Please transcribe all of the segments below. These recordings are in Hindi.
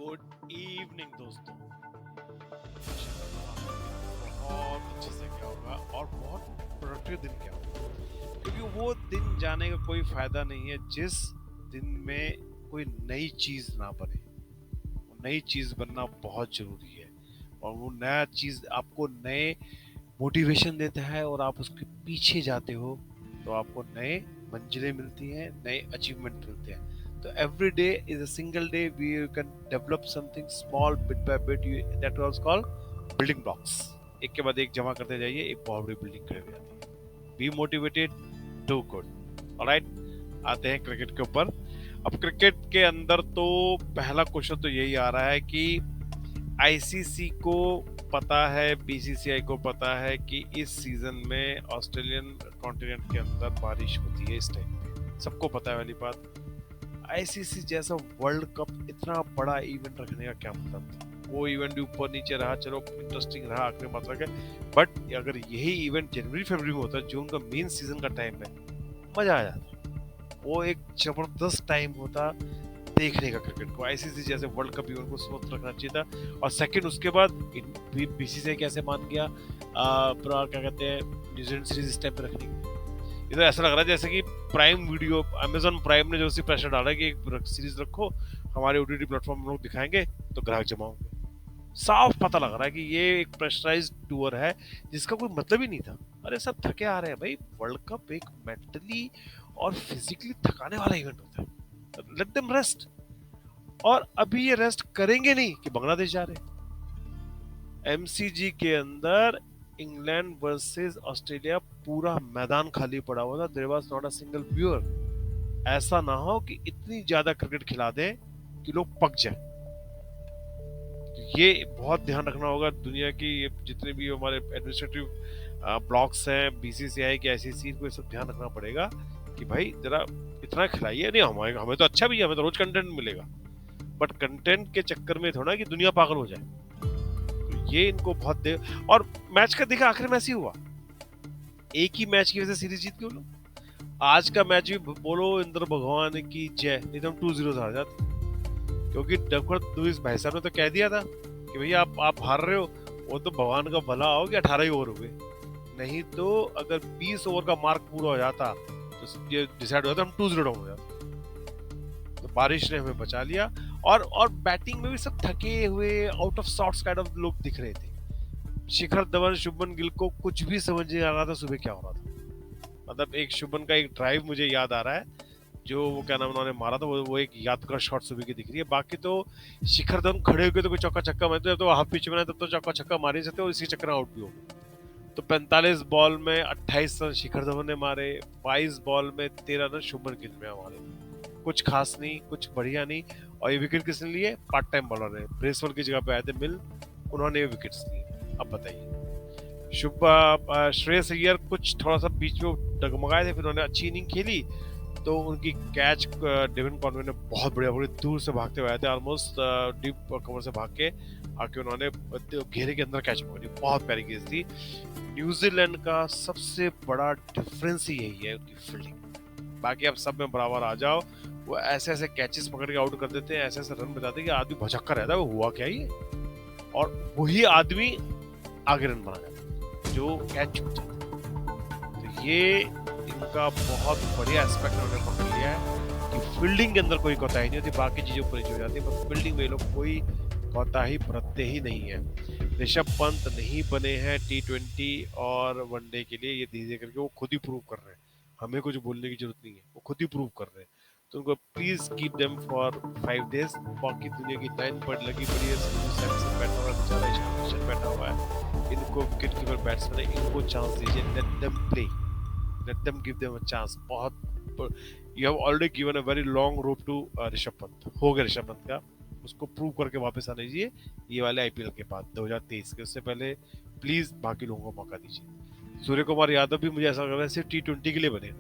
गुड इवनिंग दोस्तों। आशा करता हूँ आपका दिन बहुत अच्छे से गया होगा और बहुत प्रोडक्टिव दिन गया होगा, क्योंकि वो दिन जाने का कोई फायदा नहीं है जिस दिन में कोई नई चीज ना बने। वो नई चीज बनना बहुत जरूरी है और वो नया चीज आपको नए मोटिवेशन देता है और आप उसके पीछे जाते हो तो आपको नए मंजिलें मिलती हैं, नए अचीवमेंट मिलते हैं। तो every day is a single day where you can develop something small bit by bit. That was called building blocks. एक के बाद एक जमा करते जाइए, एक बहुत बड़ी बिल्डिंग खड़ी हो जाती है। Be motivated, do good. Alright, आते हैं क्रिकेट के ऊपर। अब क्रिकेट के अंदर तो पहला क्वेश्चन तो यही आ रहा है कि आईसीसी को पता है, बीसीसीआई को पता है कि इस सीजन में ऑस्ट्रेलियन कॉन्टिनेंट के अंदर बारिश होती है इस टाइम पे। सबको पता है वाली बात। आईसीसी जैसा वर्ल्ड कप इतना बड़ा इवेंट रखने का क्या मतलब था? वो इवेंट भी ऊपर नीचे रहा, चलो इंटरेस्टिंग रहा आखिरी मात्रा के, बट अगर यही इवेंट जनवरी फरवरी में होता, जून का मेन सीजन का टाइम है, मजा आ जाता। वो एक जबरदस्त टाइम होता देखने का क्रिकेट को। आईसीसी जैसे वर्ल्ड कप इवेंट को स्वस्थ रखना चाहिए था। और सेकंड उसके बाद बीसीसीआई कैसे मान गया क्या कहते हैं न्यूजीलैंड सीरीज इस टाइम पे रखने की। ये तो ऐसा लग रहा है जैसे कि प्राइम वीडियो, अमेजन प्राइम ने जो सी प्रेशर डाला है कि एक सीरीज रखो, हमारे ओटीटी प्लेटफॉर्म में लोग दिखाएंगे तो ग्राहक जमा होंगे। साफ पता लग रहा है कि ये एक प्रेशराइज्ड टूर है जिसका कोई मतलब ही नहीं था। अरे सब थके आ रहे हैं भाई, वर्ल्ड कप एक मेंटली और फिजिकली थकाने वाला इवेंट होता है, लेट देम रेस्ट। और अभी ये रेस्ट करेंगे नहीं कि बांग्लादेश जा रहे हैं एमसीजी के अंदर। इंग्लैंड वर्सेस ऑस्ट्रेलिया, पूरा मैदान खाली पड़ा हुआ था, there was not a single viewer. ऐसा ना हो कि इतनी ज्यादा क्रिकेट खिला दें कि लोग पक जाए। ये बहुत ध्यान रखना होगा दुनिया की जितने भी हमारे एडमिनिस्ट्रेटिव ब्लॉक्स हैं, बीसीसीआई के, आईसीसी को, सब ध्यान रखना पड़ेगा कि भाई जरा इतना खिलाइए। नहीं, हमें हमें तो अच्छा भी है, हमें तो रोज कंटेंट मिलेगा, बट कंटेंट के चक्कर में थोड़ा कि दुनिया पागल हो जाए। तो ये इनको बहुत दे। और मैच का देखा आखिर में ऐसे हुआ, एक ही मैच की वजह से सीरीज जीत गए लोग। आज का मैच भी बोलो इंद्र भगवान की जय, नहीं तो हम 2-0 से हार जाते। क्योंकि डकवर्थ लुईस भाई साहब ने तो कह दिया था कि भैया आप हार रहे हो, वो तो भगवान का भला हो कि 18 ही ओवर हो गए। नहीं तो अगर 20 ओवर का मार्क पूरा हो जाता तो ये डिसाइड हो जाता हम 2-0 डाउन हो जाते। तो बारिश ने हमें बचा लिया। और बैटिंग में भी सब थके हुए, out of sorts kind of लोग दिख रहे थे। शिखर धवन, शुभमन गिल को कुछ भी समझ नहीं आ रहा था सुबह क्या हो रहा था। मतलब एक शुभमन का एक ड्राइव मुझे याद आ रहा है, जो वो क्या नाम उन्होंने मारा था, वो एक यादगार शॉट सुबह की दिख रही है। बाकी तो शिखर धवन खड़े होकर तो कोई चौका छक्का मारते, तो हाफ पिच में तब तो चौका छक्का मार ही सकते, और इसी चक्कर में आउट भी हो गए। तो 45 बॉल में 28 रन शिखर धवन ने मारे, 22 बॉल में 13 रन शुभमन गिल ने मारे। कुछ खास नहीं, कुछ बढ़िया नहीं। और ये विकेट किसने लिए? पार्ट टाइम बॉलर ने, ब्रेसवॉल की जगह पे आए थे मिल, उन्होंने विकेट्स लिए। अब बताइए, श्रेयस अय्यर कुछ थोड़ा सा बीच में डगमगाए थे, फिर उन्होंने अच्छी इनिंग खेली तो उनकी कैच डेविन कॉनवे ने बहुत बढ़िया, बड़ी दूर से भागते हुए आए थे, ऑलमोस्ट डीप कवर से भाग के आके उन्होंने घेरे के अंदर कैच पकड़ी। बहुत प्यारी गेंद थी। न्यूजीलैंड का सबसे बड़ा डिफरेंस ही यही है, उनकी फील्डिंग। बाकी आप सब में बराबर आ जाओ, वो ऐसे ऐसे कैचेस पकड़ के आउट कर देते हैं, ऐसे ऐसे रन बचाते हैं कि आदमी भचक्का रहता है वो हुआ क्या ही है। और वही आदमी आगे रन बना जाता है जो कैच छूट जाता है। तो ये इनका बहुत बढ़िया एस्पेक्ट उन्होंने पकड़ लिया है कि फील्डिंग के अंदर कोई कोताही नहीं होती, बाकी चीजों पर नीचे हो जाती है, पर फील्डिंग में लोग कोई कोताही बरतते ही नहीं है। ऋषभ पंत नहीं बने हैं T20 और वनडे के लिए, ये धीरे करके वो खुद ही प्रूव कर रहे हैं। हमें कुछ बोलने की जरूरत नहीं है, वो खुद ही प्रूव कर रहे हैं। तो उनको please keep them for 5 days. बाकी दुनिया की लाइन पर लगी पड़ी है, सैमसन बैठा हुआ बेचारा, ईशान किशन बैठा हुआ है, इनको विकेट कीपर बैट्समैन है, इनको चांस दीजिए, let them play, let them give them a chance। बहुत you have already given a very long rope to Rishabh Pant. हो गया ऋषभ पंत का, उसको प्रूव करके वापस आने दीजिए ये वाले आईपीएल के बाद 2023 के, उससे पहले प्लीज बाकी लोगों को मौका दीजिए। सूर्य कुमार यादव भी मुझे ऐसा लग रहा है सिर्फ T20 के लिए बने,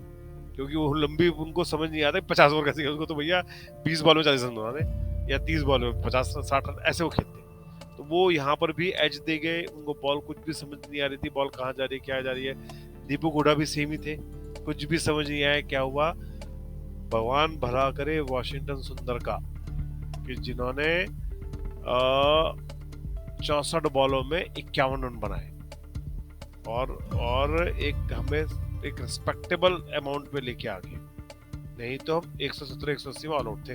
क्योंकि वो लंबी उनको समझ नहीं आता 50 ओवर कैसे, उसको तो भैया 20 बॉल में 40 रन बनाने या 30 बॉल में 50-60 रन ऐसे वो खेलते। तो वो यहाँ पर भी एज दे गए, उनको बॉल कुछ भी समझ नहीं आ रही थी, बॉल कहाँ जा रही है क्या जा रही है। दीपक हुडा भी सेम ही थे, कुछ भी समझ नहीं आया क्या हुआ। भगवान भला करे वॉशिंगटन सुंदर का, कि जिन्होंने 64 बॉलों में 51 रन बनाए और एक हमें एक रिस्पेक्टेबल अमाउंट पे लेके आ गए। नहीं तो हम 170 180 में ऑल आउट थे।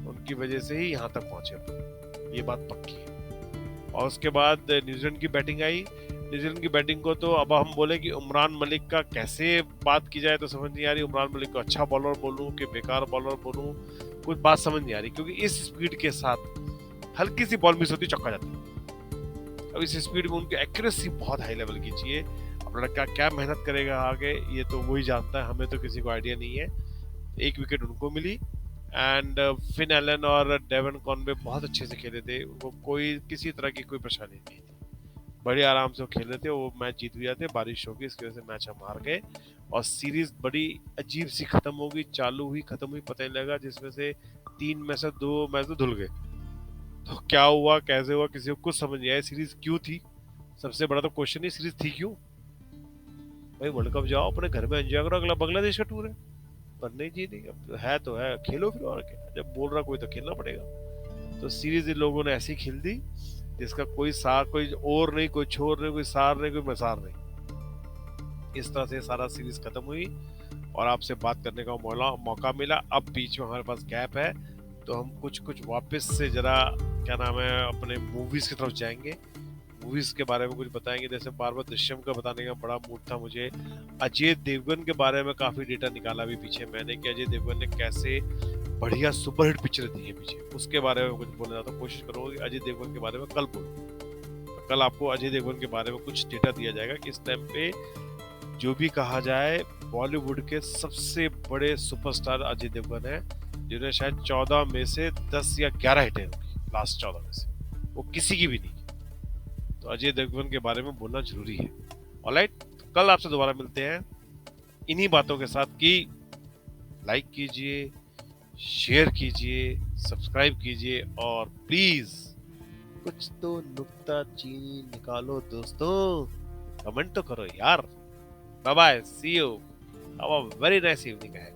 उनकी वजह से ही यहाँ तक पहुंचे हम, ये बात पक्की है। और उसके बाद न्यूजीलैंड की बैटिंग आई। न्यूजीलैंड की बैटिंग को तो अब हम बोले कि उमरान मलिक का कैसे बात की जाए तो समझ नहीं आ रही। उमरान मलिक को अच्छा बॉलर बोलूं कि बेकार बॉलर बोलूं, कुछ बात समझ नहीं आ रही, क्योंकि इस स्पीड के साथ हल्की सी बॉल मिस होती चौका जाता है। अब इस स्पीड में उनकी एक्यूरेसी बहुत हाई लेवल की चाहिए। अब लड़का क्या मेहनत करेगा आगे, ये तो वही जानता है, हमें तो किसी को आइडिया नहीं है। एक विकेट उनको मिली एंड फिन एलन और डेवन कॉनवे बहुत अच्छे से खेले थे। उनको कोई किसी तरह की कोई परेशानी नहीं थी, बड़े आराम से वो खेल रहे थे। वो मैच जीत भी जाते, बारिश होगी इसकी वजह से मैच हम हार गए और सीरीज बड़ी अजीब सी खत्म होगी। चालू हुई खत्म हुई पता नहीं लगा, जिसमें से 3 में से 2 मैच तो धुल गए। तो क्या हुआ कैसे हुआ किसी को कुछ समझ नहीं आया। सीरीज क्यों थी, सबसे बड़ा तो क्वेश्चन ही सीरीज थी क्यों। भाई वर्ल्ड कप जाओ अपने घर में एंजॉय करो, अगला बांग्लादेश का टूर है, पर नहीं जी नहीं, अब है तो है, खेलो फिर और क्या, जब बोल रहा कोई तो खेलना पड़ेगा। तो सीरीज इन लोगों ने ऐसी खेल दी जिसका कोई सार, कोई और नहीं, कोई छोर नहीं, कोई सार नहीं, कोई मसार नहीं। इस तरह से सारा सीरीज खत्म हुई और आपसे बात करने का मौका मिला। अब बीच में हमारे पास गैप है, तो हम कुछ कुछ वापस से जरा क्या नाम है अपने मूवीज की तरफ जाएंगे, मूवीज के बारे में कुछ बताएंगे। जैसे बार बार दृश्यम का बताने का बड़ा मूड था मुझे। अजय देवगन के बारे में काफी डेटा निकाला भी पीछे मैंने कि अजय देवगन ने कैसे बढ़िया सुपरहिट पिक्चर दी है पीछे, उसके बारे में कुछ बोलना था। कोशिश करूंगा कि अजय देवगन के बारे में कल बोलूं, तो कल आपको अजय देवगन के बारे में कुछ डेटा दिया जाएगा कि इस टाइम पे जो भी कहा जाए बॉलीवुड के सबसे बड़े सुपरस्टार अजय देवगन है, जिन्हें शायद 14 में से 10 या 11 हिटें होंगी, लास्ट 14 में से, वो किसी की भी नहीं। तो अजय देवगन के बारे में बोलना जरूरी है। ऑलराइट, तो कल आपसे दोबारा मिलते हैं इन्हीं बातों के साथ कि लाइक कीजिए, शेयर कीजिए, सब्सक्राइब कीजिए और प्लीज कुछ तो नुक्ता चीनी निकालो दोस्तों, कमेंट तो करो यार। Bye bye, see you, have a very nice evening है।